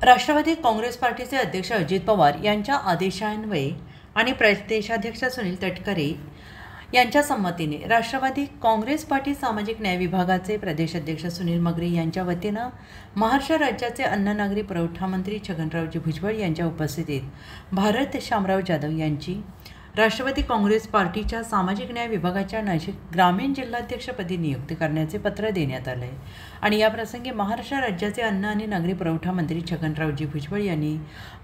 राष्ट्रवादी काँग्रेस पार्टीचे अध्यक्ष अजित पवार यांच्या आदेशान्वये आणि प्रदेशाध्यक्ष सुनील तटकरे यांच्या संमतीने राष्ट्रवादी काँग्रेस पार्टी सामाजिक न्याय विभागाचे प्रदेशाध्यक्ष सुनील मगरे यांच्या वतीनं महाराष्ट्र राज्याचे अन्न नागरी पुरवठा मंत्री छगनरावजी भुजबळ यांच्या उपस्थितीत भारत शामराव जाधव यांची राष्ट्रवादी काँग्रेस पार्टीच्या सामाजिक न्याय विभागाच्या नाशिक ग्रामीण जिल्हाध्यक्षपदी नियुक्ती करण्याचे पत्र देण्यात आले आहे आणि याप्रसंगी महाराष्ट्र राज्याचे अन्न आणि नागरी पुरवठा मंत्री छगनरावजी भुजबळ यांनी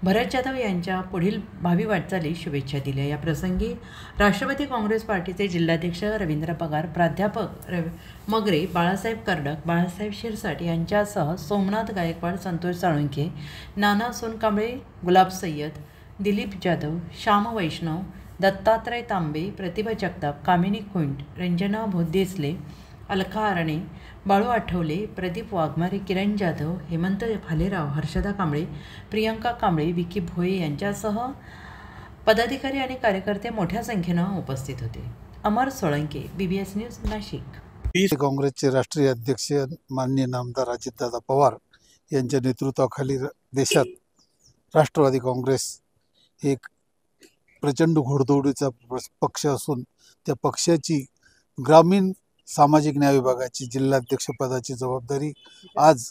भरत जाधव यांच्या पुढील भावी वाटचालीस शुभेच्छा दिल्या। या प्रसंगी राष्ट्रवादी काँग्रेस पार्टीचे जिल्हाध्यक्ष रवींद्र पगार, प्राध्यापक मगरे, बाळासाहेब कर्डक, बाळासाहेब शिरसाट यांच्यासह सोमनाथ गायकवाड, संतोष साळुंखे, नाना सोनकांबळे, गुलाब सय्यद, दिलीप जाधव, श्याम वैष्णव, दत्तात्रय तांबे, प्रतिभा जगताप, कामिनी खुंट, रंजना भोदेसले, अलका आरणे, बाळू आठवले, प्रदीप वाघमारे, किरण जाधव, हेमंत भालेराव, हर्षदा कांबळे, प्रियंका कांबळे, विकी भोये यांच्यासह पदाधिकारी आणि कार्यकर्ते मोठ्या संख्येनं उपस्थित होते। अमर सोळंके, BBS न्यूज, नाशिक। काँग्रेसचे राष्ट्रीय अध्यक्ष माननीय नामदार अजितदादा पवार यांच्या नेतृत्वाखाली देशात राष्ट्रवादी काँग्रेस एक प्रचंड घोडदौडीचा पक्ष असून त्या पक्षाची ग्रामीण सामाजिक न्याय विभागाची जिल्हाध्यक्षपदाची जबाबदारी आज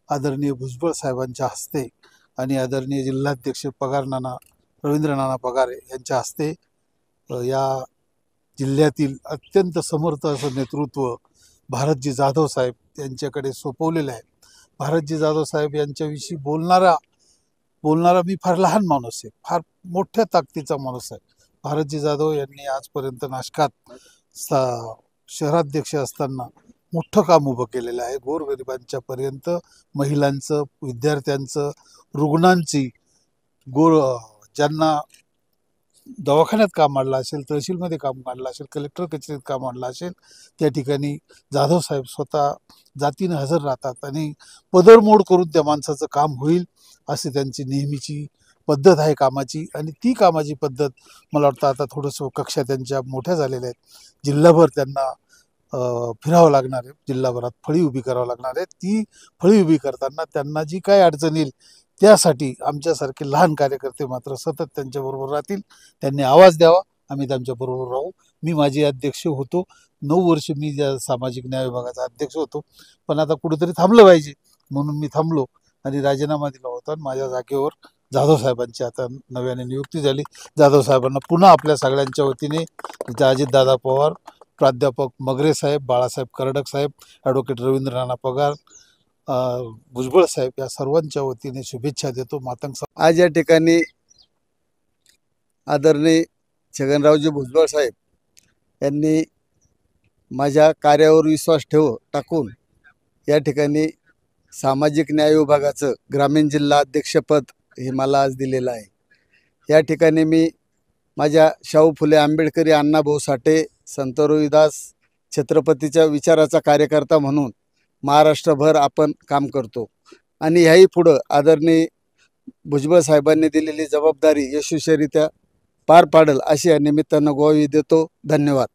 आदरणीय भुजबळ साहेबांच्या हस्ते आणि आदरणीय जिल्हाध्यक्ष रवींद्र नाना पगार यांच्या हस्ते या जिल्ह्यातील अत्यंत समर्थ असं नेतृत्व भारतजी जाधव साहेब यांच्याकडे सोपवलेलं आहे। भारतजी जाधव साहेब यांच्याविषयी बोलणारा मी फार लहान माणूस आहे, फार मोठ्या ताकदीचा माणूस आहे। भारतजी जाधव यांनी आजपर्यंत नाशकात शहराध्यक्ष असताना मोठं काम उभं केलेलं आहे। गोरगरिबांच्या पर्यंत महिलांचं, विद्यार्थ्यांचं, रुग्णांची, ज्यांना दवाखान्यात काम आणलं असेल, तहसीलमध्ये काम आणलं असेल, कलेक्टर कचेरीत काम आणलं असेल, त्या ठिकाणी जाधव साहेब स्वतः जातीनं हजर राहतात आणि पदरमोड करून त्या माणसाचं काम होईल अशी त्यांची नेहमीची पद्धत आहे कामाची। आणि ती कामाची पद्धत मला वाटतं आता थोडंसं कक्षा त्यांच्या मोठ्या झालेल्या आहेत, जिल्हाभर त्यांना फिरावं लागणार आहे, जिल्हाभरात फळी उभी करावं लागणार आहे। ती फळी उभी करताना त्यांना जी काय अडचण येईल त्यासाठी आमच्यासारखे लहान कार्यकर्ते मात्र सतत त्यांच्याबरोबर राहतील। त्यांनी आवाज द्यावा, आम्ही त्यांच्याबरोबर राहू। मी माजी अध्यक्ष होतो, 9 वर्ष मी ज्या सामाजिक न्याय विभागाचा अध्यक्ष होतो, पण आता कुठेतरी थांबलं पाहिजे म्हणून मी थांबलो आणि राजीनामा दिला होता। माझ्या जागेवर जाधव साहेबांची आता नव्याने नियुक्ती झाली। जाधव साहेबांना पुन्हा आपल्या सगळ्यांच्या वतीने अजितदादा पवार, प्राध्यापक मगरे साहेब, बाळासाहेब कर्डक साहेब, ॲडव्होकेट रवींद्र नाना पगार, भुजबळ साहेब या सर्वांच्या वतीने शुभेच्छा देतो। मातंग आज या ठिकाणी आदरणीय छगनरावजी भुजबळ साहेब यांनी माझ्या कार्यावर विश्वास टाकून या ठिकाणी सामाजिक न्याय विभागाचं ग्रामीण जिल्हा अध्यक्षपद हे मला आज दिलेलं आहे। या ठिकाणी मी माझ्या शाहू फुले आंबेडकरी अण्णाभाऊ साठे, संत रोहिदास छत्रपतीच्या विचाराचा कार्यकर्ता म्हणून महाराष्ट्रभर आपण काम करतो आणि ह्याही पुढं आदरणीय भुजबळ साहेबांनी दिलेली जबाबदारी यशस्वीरित्या पार पाडेल अशी या निमित्तानं ग्वाही देतो। धन्यवाद।